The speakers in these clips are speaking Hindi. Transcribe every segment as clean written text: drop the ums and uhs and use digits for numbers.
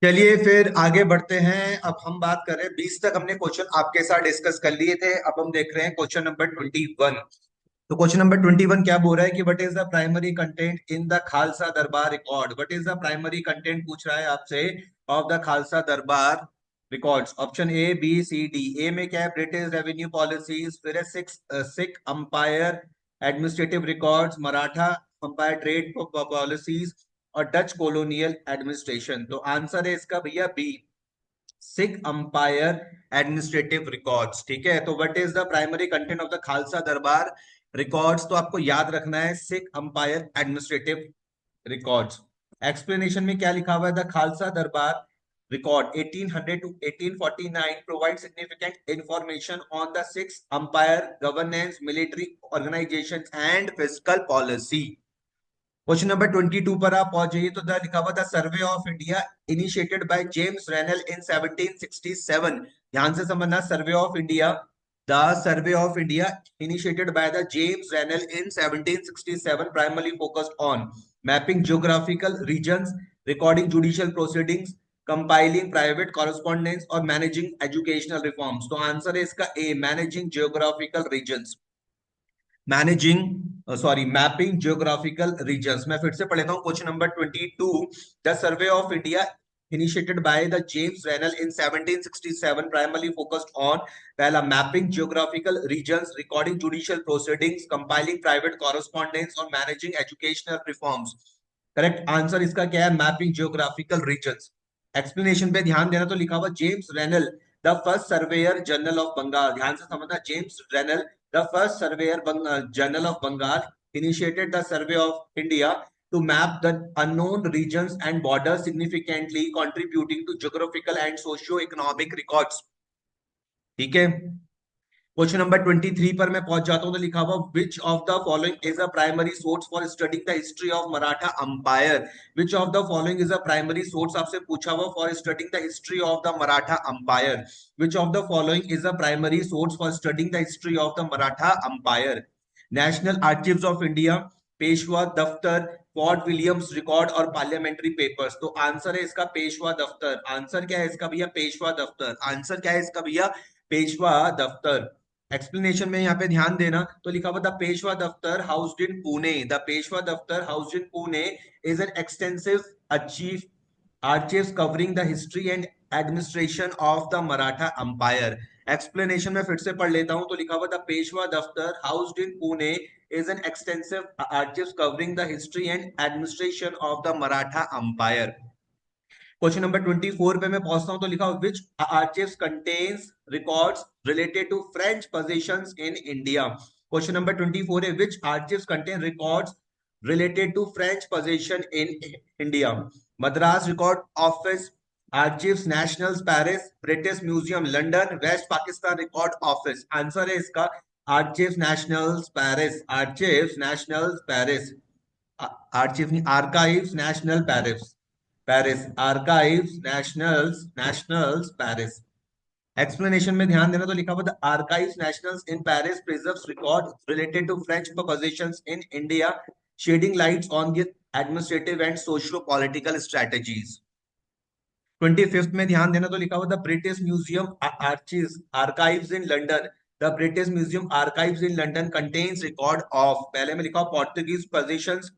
चलिए फिर आगे बढ़ते हैं। अब हम बात कर रहे हैं, 20 तक हमने क्वेश्चन आपके साथ डिस्कस कर लिए थे। अब हम देख रहे हैं क्वेश्चन नंबर 21। तो क्वेश्चन नंबर 21 क्या बोल रहा है कि what is the primary content in the Khalsa Darbar record. What is the primary content पूछ रहा है आपसे of the Khalsa Darbar records. Option A B C D. A में क्या है, ब्रिटिश रेवेन्यू पॉलिसीज, फिर है Sikh empire administrative records, Maratha empire trade policies और डच कॉलोनियल एडमिनिस्ट्रेशन। तो आंसर है इसका भैया B, Sikh empire administrative records. ठीक है, तो what is the primary content of the Khalsa Darbar records. तो आपको याद रखना है Sikh empire administrative records. Explanation में क्या लिखा हुआ है, द खालसा दरबार record 1800 to 1849 provide significant information on the six empire governance, military organizations and fiscal policy। Question number 22 पर आप पहुंच जाइए। तो द लिखा हुआ the survey of India initiated by James Rennell in 1767। ध्यान से समझना, survey of India, the survey of India initiated by the James Rennell in 1767 primarily focused on mapping geographical regions, recording judicial proceedings, compiling private correspondence और मैनेजिंग एजुकेशनल रिफॉर्म्स। तो आंसर है इसका A, managing geographical regions, managing sorry mapping geographical regions. मैं फिर से पढ़ लेता हूँ question number 22। The survey of India initiated by the James Rennell in 1767 primarily focused on, पहला mapping geographical regions, recording judicial proceedings, compiling private correspondence और managing educational reforms. Correct answer इसका क्या है, मैपिंग जियोग्राफिकल रीजन्स। एक्सप्लेनेशन पे ध्यान देना। तो लिखा हुआ James Rennell the first surveyor general of Bengal. ध्यान से समझना, James Rennell the first surveyor general of Bengal initiated the survey of India to map the unknown regions and borders, significantly contributing to geographical and socio-economic records। ठीक है, क्वेश्चन नंबर 23 पर मैं पहुंच जाता हूं। तो लिखा हुआ which of the following is a primary source for studying the history of Maratha empire. Which of the following is a primary source, आपसे पूछा हुआ for studying the history of the Maratha empire. Which of the following is a primary source for studying the history of the Maratha empire. National archives of India, Peshwa Daftar, Fort Williams record और पार्लियामेंट्री पेपर्स। तो आंसर है इसका पेशवा दफ्तर। आंसर क्या है इसका भैया, पेशवा दफ्तर। आंसर क्या है इसका भैया, पेशवा दफ्तर। एक्सप्लेनेशन में यहाँ पे ध्यान देना। तो लिखा हुआ the Peshwa Daftar housed in Pune, the Peshwa Daftar housed in Pune is an extensive archive archives covering the history and administration of the Maratha Empire। Explanation में फिर से पढ़ लेता हूं। तो लिखा हुआ the Peshwa Daftar housed in Pune is an extensive archives covering the history and administration of the Maratha Empire। Question number 24 पे मैं पहुंचता हूं। तो लिखा which archives contains records related to French positions in India. Question number 24 है which archives contain records related to French position in India. Madras record office, archives nationals Paris, British museum London, West Pakistan record office. Answer है इसका archives nationals Paris, archives nationals Paris, archive नहीं, archives national Paris, Paris archives nationals, nationals Paris. Explanation में ध्यान देना। तो लिखा हुआ the archives nationals in Paris preserves record related to French positions in India, shedding lights on the administrative and socio political strategies. 25th में ध्यान देना। तो लिखा हुआ the British museum archives archives in London, the British museum archives in London contains record of, पहले में लिखा Portuguese positions,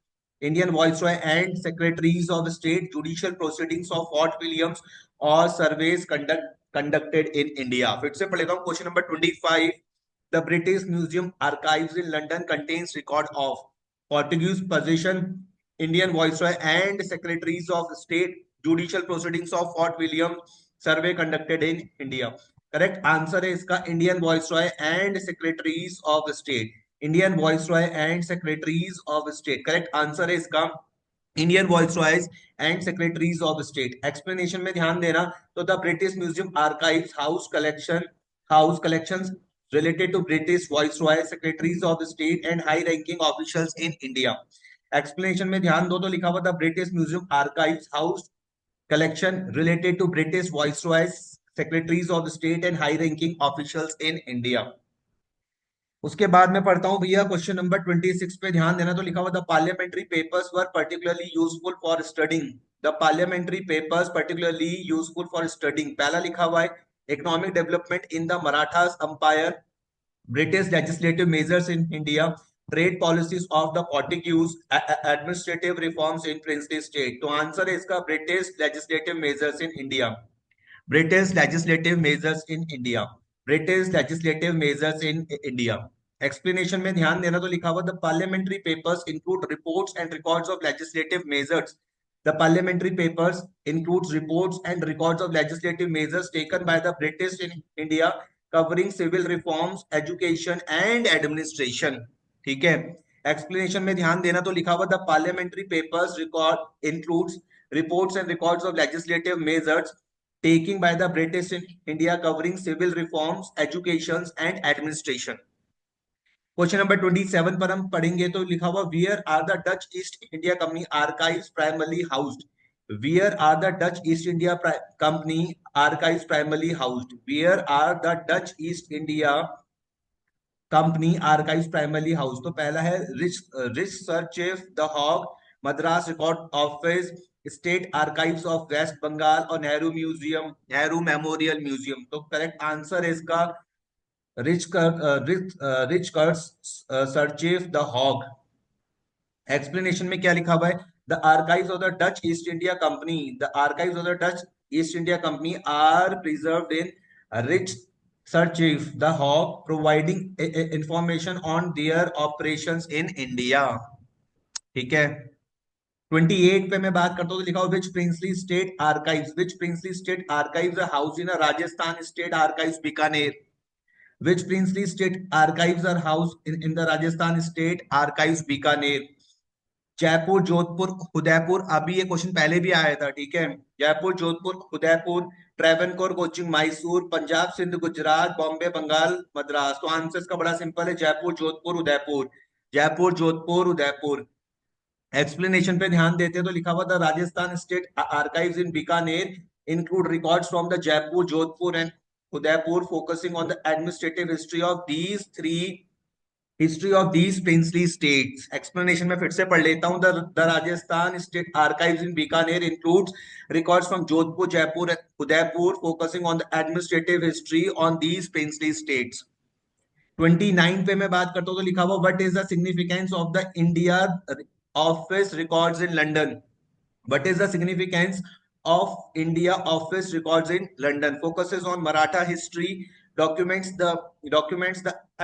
Indian viceroy and secretaries of state, judicial proceedings of Fort Williams और सर्वेस कंडक्टेड इन इंडिया। फिर से पढ़ लेता हूं question number 25। The British museum archives in London contains record of Portuguese position, Indian viceroy and secretaries of state, judicial proceedings of Fort William, survey conducted in India. Correct answer है इसका Indian viceroy and secretaries of state, Indian viceroy and secretaries of state. Correct answer है इसका Indian viceroys and secretaries of state. Explanation में ध्यान देना। तो the British museum archives house collections related to British Viceroy, Secretaries of State and high ranking officials in India। Explanation में ध्यान दो। तो लिखा हुआ the British museum archives house collection related to British viceroy, secretaries of state and high ranking officials in India. उसके बाद में पढ़ता हूं भैया क्वेश्चन नंबर 26 पे ध्यान देना। तो लिखा हुआ the parliamentary papers were particularly useful for studying the parliamentary papers particularly useful for studying. पहला लिखा हुआ है economic development in the Marathas umpire, British legislative measures in India, trade policies of the Portuguese, administrative reforms in princely state। तो आंसर है इसका British legislative measures in India, British legislative measures in India, British legislative measures in India। Explanation में ध्यान देना, तो लिखा हुआ the parliamentary papers include reports and records of legislative measures। The parliamentary papers includes reports and records of legislative measures taken by the British in India covering civil reforms, education and administration। ठीक है, explanation में ध्यान देना, तो लिखा हुआ the parliamentary papers record includes reports and records of legislative measures taking by the British in India covering civil reforms, education and administration। Question number 27 पर हम पढ़ेंगे, तो लिखा हुआ where are the Dutch East India company archives primarily housed. Where are the Dutch East India company archives primarily housed. Where are the Dutch East India company archives primarily house. तो पहला है research the Hague, Madras record office, state archives of West Bengal और Nehru museum, Nehru memorial museum. तो करेक्ट आंसर है इसका Rijksarchief the Hague. Explanation में क्या लिखा हुआ है, the archives of the Dutch East India company, the archives of the Dutch East India company are preserved in Rijksarchief the Hague providing information on their operations in India. ठीक है, 28 पे मैं बात करता हूँ, तो लिखा हुआ which princely state archives, which princely state archives house in Rajasthan state archives Bikaner. Which princely state archives are housed in the Rajasthan State Archives Bikaner. Jaipur, Jodhpur, Udaipur, अभी ये क्वेश्चन पहले भी आया था। ठीक है, जयपुर, जोधपुर, उदयपुर, ट्रेवनकोर, कोचिंग, मैसूर, पंजाब, सिंध, गुजरात, बॉम्बे, बंगाल, मद्रास। तो आंसर का बड़ा सिंपल है, जयपुर, जोधपुर, उदयपुर, जयपुर, जोधपुर, उदयपुर। एक्सप्लेनेशन पे ध्यान देते हैं, तो लिखा हुआ था Rajasthan state archives in Bikaner include records from the Jaipur, Jodhpur and Udaipur focusing on the administrative history of these princely states। explanation में फिर से पढ़ लेता हूँ, the Rajasthan State Archives in Bikaner includes records from Jodhpur, Jaipur and Udaipur focusing on the administrative history on these princely states। 29 पे मैं बात करता हूँ, तो लिखा हुआ what is the significance of the India office records in London. What is the significance of India office records in London, focuses on Maratha history, documents the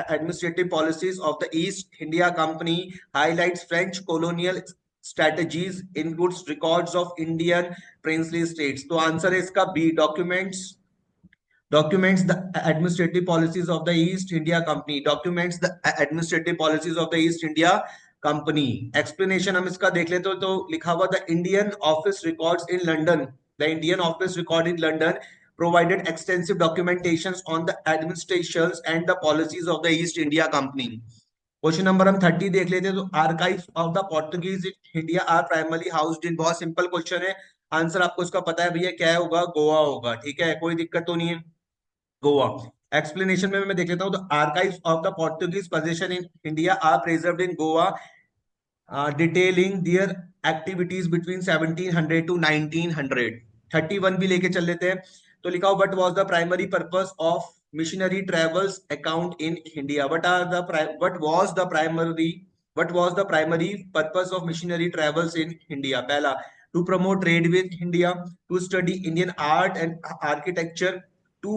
administrative policies of the East India Company, highlights French colonial strategies, includes records of Indian princely states। तो आंसर है इसका B, documents the administrative policies of the East India Company, documents the administrative policies of the East India Company। explanation हम इसका देख लेते हो, तो लिखा हुआ the Indian office records in London, the Indian office record in London provided extensive documentations on the administrations and the policies of the East India Company। Question number हम 30 देख लेते हैं, तो archives of the Portuguese in India are primarily housed in, बहुत सिंपल क्वेश्चन है, आंसर आपको इसका पता है भैया, क्या होगा, गोवा होगा। ठीक है, कोई दिक्कत तो नहीं है, गोवा। एक्सप्लेनेशन में मैं देख लेता हूं, तो archives of the Portuguese position in India are preserved in Goa, detailing their activities between 1700 to 1900। 31 भी लेके चल लेते हैं, तो लिखा what was the primary purpose of missionary travels account in India. What was the primary purpose of missionary travels in India. पहला, to promote trade with India, to study Indian art and architecture, to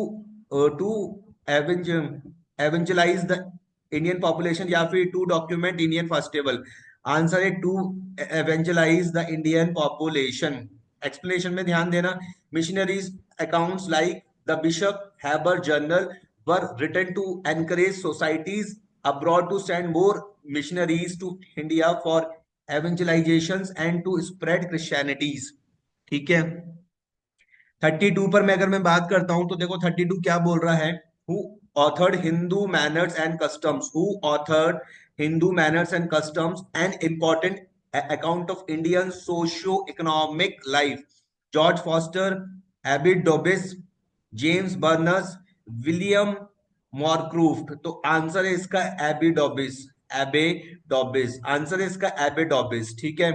evangelize the Indian population, या फिर to document Indian festival. Answer है to evangelize the Indian population. Explanation में ध्यान देना, missionaries accounts like the bishop Heber journal were written to encourage societies abroad to send more missionaries to India for evangelization and to spread Christianities. ठीक है, 32 पर मैं अगर मैं बात करता हूं, तो देखो 32 क्या बोल रहा है, who authored Hindu manners and customs, who authored Hindu manners and customs an important account of Indian socio economic life, George Forster, Abbe Dubois, James Burnes, William Moorcroft. तो आंसर है इसका एबी डॉबिस, एबे डॉबिस, आंसर है इसका एबे डॉबिस। ठीक है,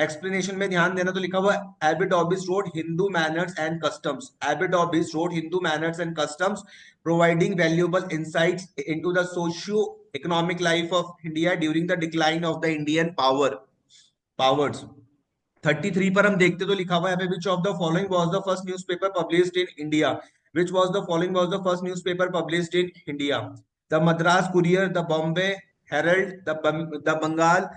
एक्सप्लेनेशन में ध्यान देना, तो लिखा हुआ Abbe Dubois wrote Hindu manners and customs, Abbe Dubois wrote Hindu manners and customs, providing valuable insights into the socio economic life of India during the decline of the Indian powers. 33 पर हम देखते तो लिखा हुआ है which of the following was the first newspaper published in India, which was the following was the first newspaper published in India, the Madras courier, the Bombay Herald, the Bengal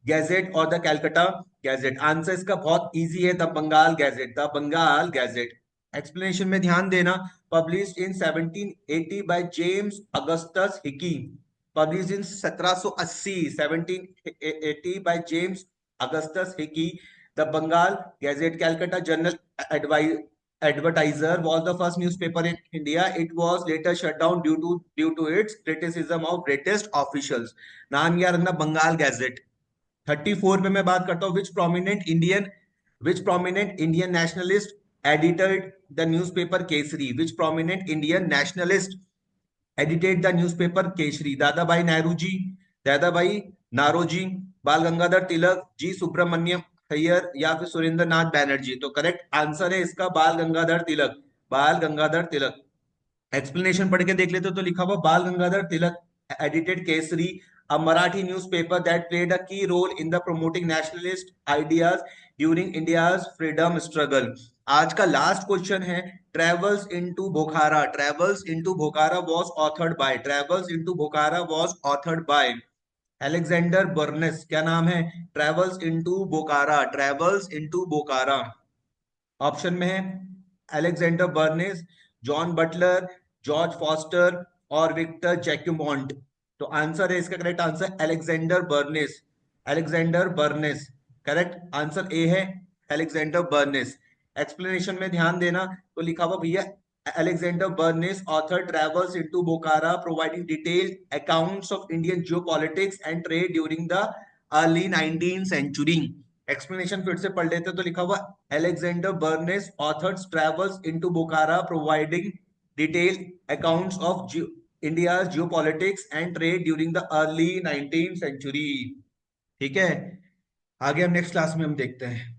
gazette और द कैलकाटा गैजेट। आंसर इसका बहुत इजी है, the Bengal gazette, the Bengal gazette. Explanation में ध्यान देना, published in 1780 by James Augustus Hicky, published in 1780, 1780 by James Augustus Hicky. The Bengal Gazette, Calcutta Journal Advertiser was the first newspaper in India. It was later shut down due to its criticism of British officials. नाम याद रखना, बंगाल गैजेट। 34 पे मैं बात करता हूँ, which prominent Indian nationalist edited the newspaper Kesari, which prominent Indian nationalist edited the newspaper Kesari, Dadabhai Nehru ji, Dadabhai Naoroji, बाल गंगाधर तिलक, जी सुब्रमण्यम अय्यर या फिर सुरेंद्र नाथ बैनर्जी। तो करेक्ट आंसर है इसका बाल गंगाधर तिलक, बाल गंगाधर तिलक। एक्सप्लेनेशन पढ़ के देख लेते तो लिखा हुआ बाल Gangadhar Tilak edited Kesari, a Marathi newspaper that played a key role in the promoting nationalist ideas during India's freedom struggle। आज का लास्ट क्वेश्चन है, travels into Bokhara, travels into Bokhara was authored by, travels into Bokhara was authored by Alexander Burnes. क्या नाम है? Travels into Bokhara, travels into Bokhara. Option में है Alexander Burnes, John Butler, George Forster और विक्टर जैक्यूमॉन्ट। तो आंसर है इसका, correct answer Alexander Burnes, Alexander Burnes. Correct answer A है अलेक्जेंडर बर्नेस। एक्सप्लेनेशन में ध्यान देना, तो लिखा हुआ भैया Alexander Bernays author travels into Bokhara providing detailed accounts of Indian geopolitics and trade during the early 19th century। Explanation फिर से पढ़ लेते तो लिखा हुआ Alexander Bernays authors travels into Bokhara providing detailed accounts of India's geopolitics and trade during the early 19th century। ठीक है, आगे हम नेक्स्ट क्लास में हम देखते हैं।